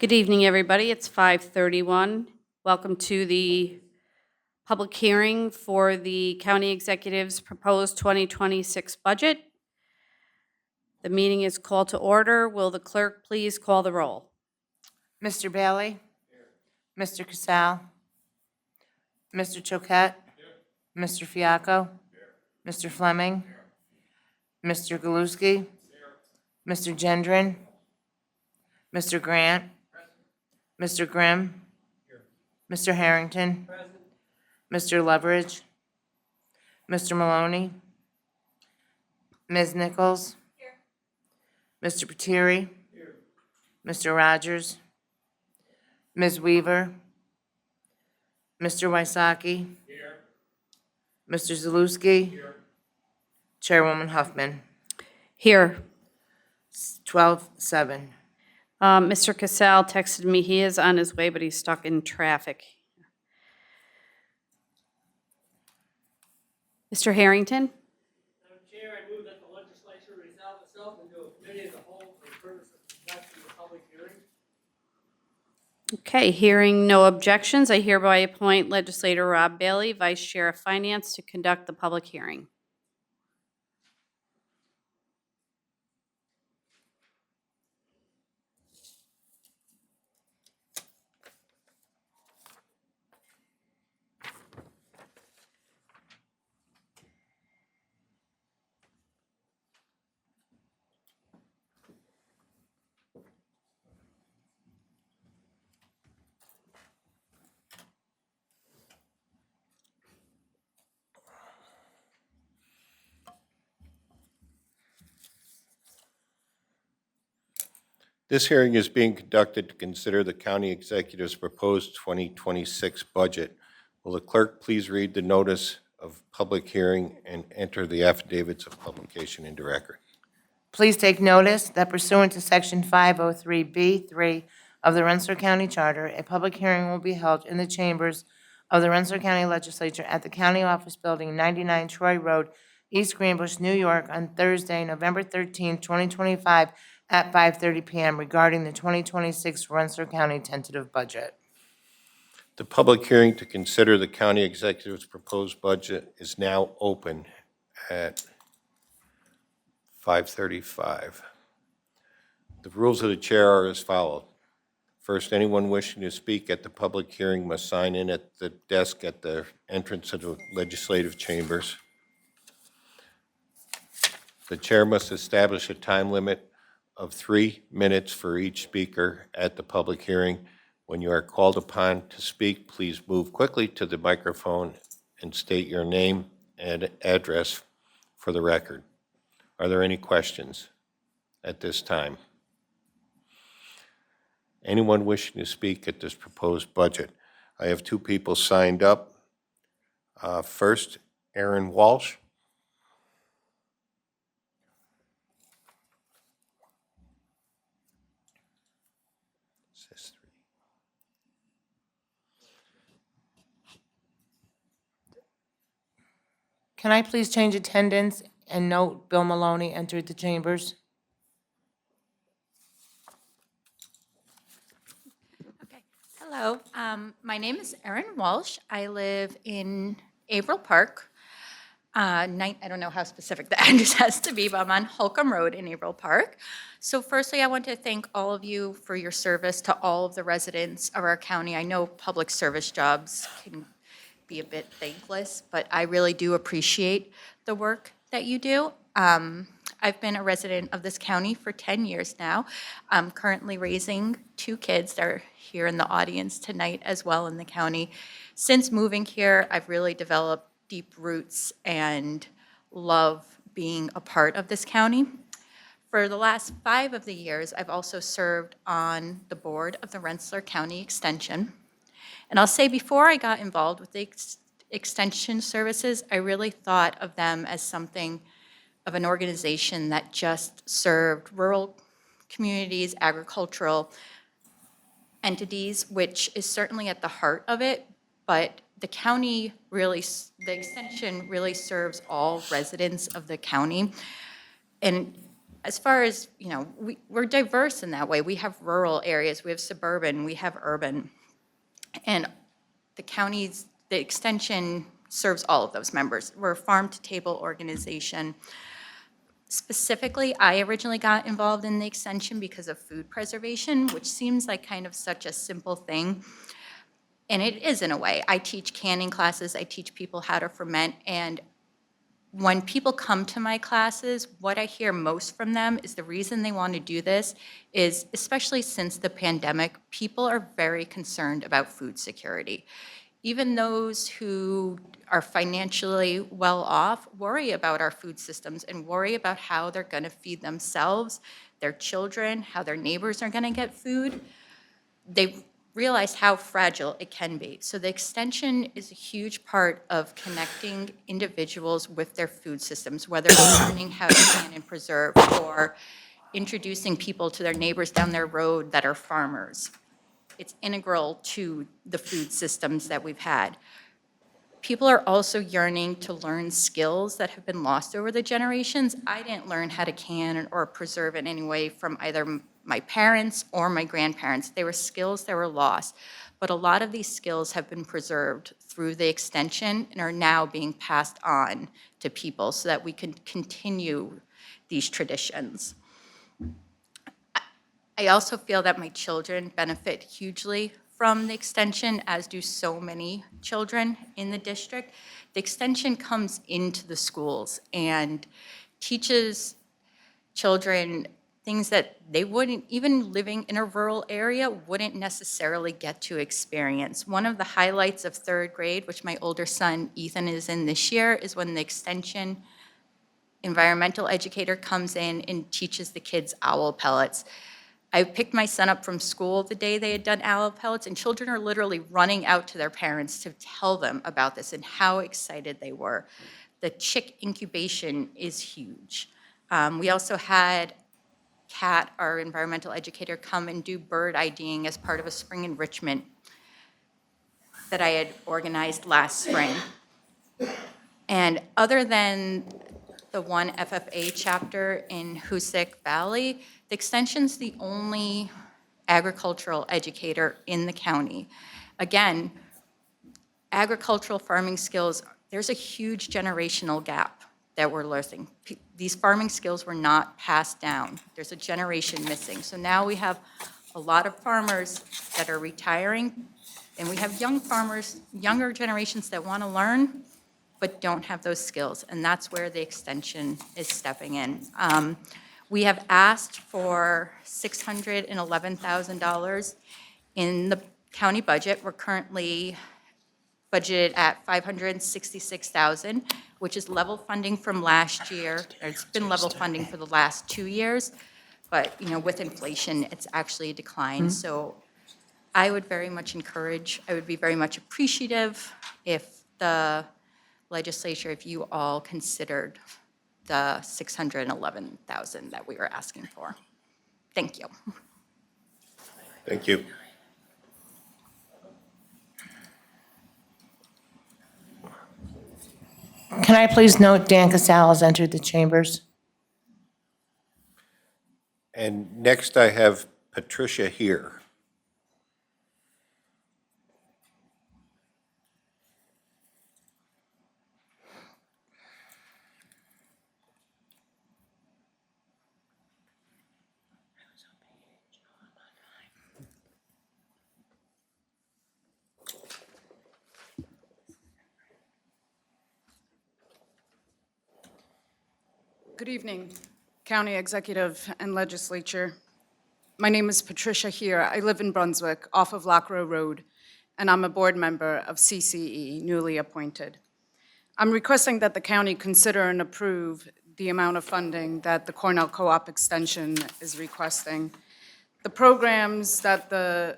Good evening, everybody. It's 5:31. Welcome to the public hearing for the county executive's proposed 2026 budget. The meeting is called to order. Will the clerk please call the roll? Mr. Bailey? Mr. Casal? Mr. Choquette? Mr. Fiacco? Mr. Fleming? Mr. Galuski? Mr. Gendron? Mr. Grant? Mr. Grimm? Mr. Harrington? Mr. Leveridge? Mr. Maloney? Ms. Nichols? Mr. Patiri? Mr. Rogers? Ms. Weaver? Mr. Wysocki? Mr. Zaluski? Chairwoman Huffman. Here. 12-7. Mr. Casal texted me he is on his way, but he's stuck in traffic. Mr. Harrington? Madam Chair, I move that the legislature resolve itself into a committee of the whole for the purpose of conducting a public hearing. Okay, hearing no objections, I hereby appoint legislator Rob Bailey, Vice Chair of Finance, to conduct the public hearing. This hearing is being conducted to consider the county executive's proposed 2026 budget. Will the clerk please read the notice of public hearing and enter the affidavits of publication into record? Please take notice that pursuant to Section 503B3 of the Rensselaer County Charter, a public hearing will be held in the chambers of the Rensselaer County Legislature at the County Office Building, 99 Troy Road, East Greenbush, New York, on Thursday, November 13, 2025, at 5:30 p.m. regarding the 2026 Rensselaer County tentative budget. The public hearing to consider the county executive's proposed budget is now open at 5:35. The rules of the chair are as follows. First, anyone wishing to speak at the public hearing must sign in at the desk at the entrance of the legislative chambers. The chair must establish a time limit of 3 minutes for each speaker at the public hearing. When you are called upon to speak, please move quickly to the microphone and state your name and address for the record. Are there any questions at this time? Anyone wishing to speak at this proposed budget? I have two people signed up. First, Aaron Walsh. Can I please change attendance and note Bill Maloney entered the chambers? Okay. Hello. My name is Erin Walsh. I live in Averill Park. I don't know how specific the address has to be, but I'm on Holcomb Road in Averill Park. So firstly, I want to thank all of you for your service to all of the residents of our county. I know public service jobs can be a bit thankless, but I really do appreciate the work that you do. I've been a resident of this county for 10 years now. I'm currently raising 2 kids that are here in the audience tonight as well in the county. Since moving here, I've really developed deep roots and love being a part of this county. For the last 5 of the years, I've also served on the board of the Rensselaer County Extension. And I'll say before I got involved with the extension services, I really thought of them as something of an organization that just served rural communities, agricultural entities, which is certainly at the heart of it, but the county really, the extension really serves all residents of the county. And as far as, we're diverse in that way. We have rural areas, we have suburban, we have urban. And the extension serves all of those members. We're a farm-to-table organization. Specifically, I originally got involved in the extension because of food preservation, which seems like kind of such a simple thing. And it is in a way. I teach canning classes, I teach people how to ferment, and when people come to my classes, what I hear most from them is the reason they want to do this is, especially since the pandemic, people are very concerned about food security. Even those who are financially well off worry about our food systems and worry about how they're going to feed themselves, their children, how their neighbors are going to get food. They realize how fragile it can be. So the extension is a huge part of connecting individuals with their food systems, whether it's learning how to can and preserve or introducing people to their neighbors down their road that are farmers. It's integral to the food systems that we've had. People are also yearning to learn skills that have been lost over the generations. I didn't learn how to can or preserve in any way from either my parents or my grandparents. They were skills that were lost. But a lot of these skills have been preserved through the extension and are now being passed on to people so that we can continue these traditions. I also feel that my children benefit hugely from the extension, as do so many children in the district. The extension comes into the schools and teaches children things that they wouldn't, even living in a rural area, wouldn't necessarily get to experience. One of the highlights of third grade, which my older son Ethan is in this year, is when the extension environmental educator comes in and teaches the kids owl pellets. I picked my son up from school the day they had done owl pellets, and children are literally running out to their parents to tell them about this and how excited they were. The chick incubation is huge. We also had Kat, our environmental educator, come and do bird IDing as part of a spring enrichment that I had organized last spring. And other than the one FFA chapter in Hoosick Valley, the extension's the only agricultural educator in the county. Again, agricultural farming skills, there's a huge generational gap that we're losing. These farming skills were not passed down. There's a generation missing. So now we have a lot of farmers that are retiring, and we have young farmers, younger generations that want to learn, but don't have those skills, and that's where the extension is stepping in. We have asked for $611,000 in the county budget. We're currently budgeted at $566,000, which is level funding from last year. It's been level funding for the last 2 years, but with inflation, it's actually declined. So I would very much encourage, I would be very much appreciative if the legislature, if you all considered the $611,000 that we were asking for. Thank you. Thank you. Can I please note Dan Casale has entered the chambers? And next I have Patricia here. Good evening, County Executive and Legislature. My name is Patricia Heer. I live in Brunswick, off of Lockrow Road, and I'm a board member of CCE, newly appointed. I'm requesting that the county consider and approve the amount of funding that the Cornell Co-op Extension is requesting. The programs that the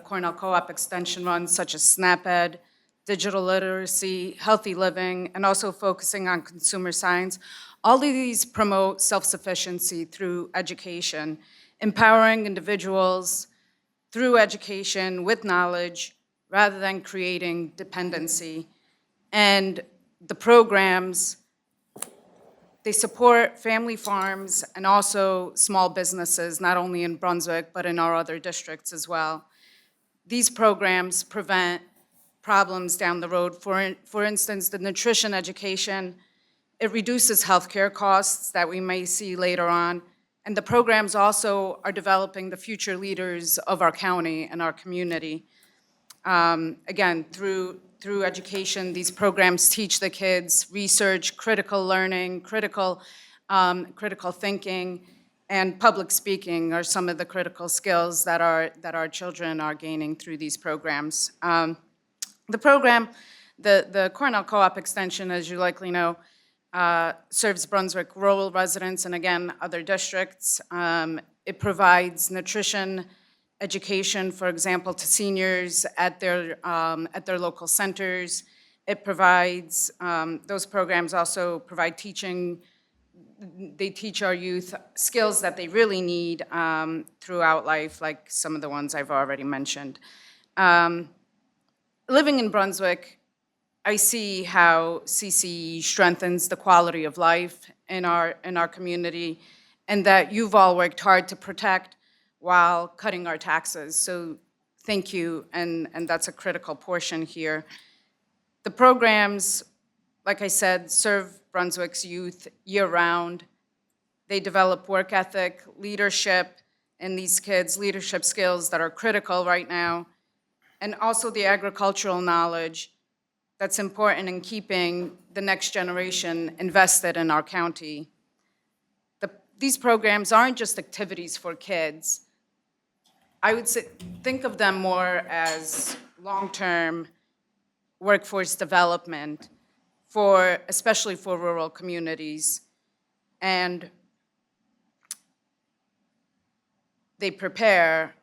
Cornell Co-op Extension runs, such as SNAP-Ed, digital literacy, healthy living, and also focusing on consumer science. All of these promote self-sufficiency through education, empowering individuals through education with knowledge rather than creating dependency. And the programs, They support family farms and also small businesses, not only in Brunswick, but in our other districts as well. These programs prevent problems down the road. For instance, the nutrition education, it reduces healthcare costs that we may see later on. And the programs also are developing the future leaders of our county and our community. Again, through education, these programs teach the kids research, critical learning, critical thinking, and public speaking are some of the critical skills that our children are gaining through these programs. The program, the Cornell Co-op Extension, as you likely know, serves Brunswick rural residents and, again, other districts. It provides nutrition education, for example, to seniors at their local centers. It provides, those programs also provide teaching. They teach our youth skills that they really need throughout life, like some of the ones I've already mentioned. Living in Brunswick, I see how CCE strengthens the quality of life in our community, and that you've all worked hard to protect while cutting our taxes. So thank you, and that's a critical portion here. The programs, like I said, serve Brunswick's youth year-round. They develop work ethic, leadership in these kids, leadership skills that are critical right now, and also the agricultural knowledge that's important in keeping the next generation invested in our county. These programs aren't just activities for kids. I would think of them more as long-term workforce development, especially for rural communities. And they prepare,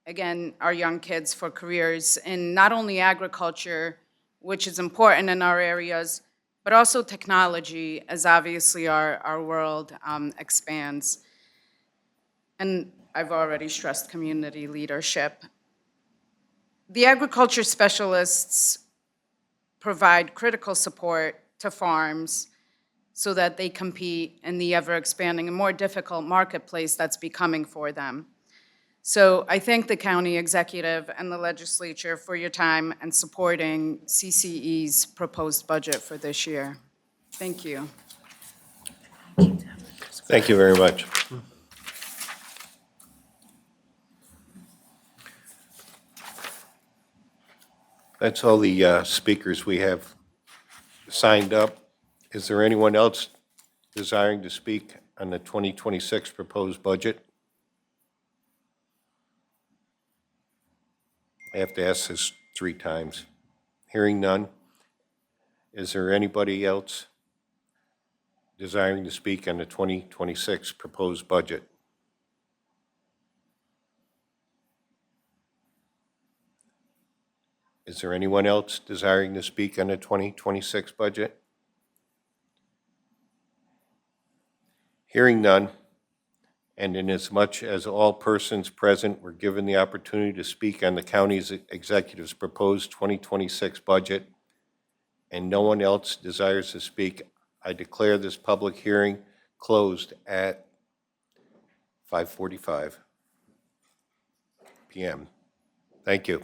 again, our young kids for careers in not only agriculture, which is important in our areas, but also technology, as obviously our world expands. And I've already stressed community leadership. The agriculture specialists provide critical support to farms so that they compete in the ever-expanding and more difficult marketplace that's becoming for them. So I thank the county executive and the legislature for your time and supporting CCE's proposed budget for this year. Thank you. Thank you very much. That's all the speakers we have signed up. Is there anyone else desiring to speak on the 2026 proposed budget? I have to ask this 3 times. Hearing none. Is there anybody else desiring to speak on the 2026 proposed budget? Is there anyone else desiring to speak on the 2026 budget? Hearing none, and inasmuch as all persons present were given the opportunity to speak on the county's executive's proposed 2026 budget, and no one else desires to speak, I declare this public hearing closed at 5:45 p.m. Thank you.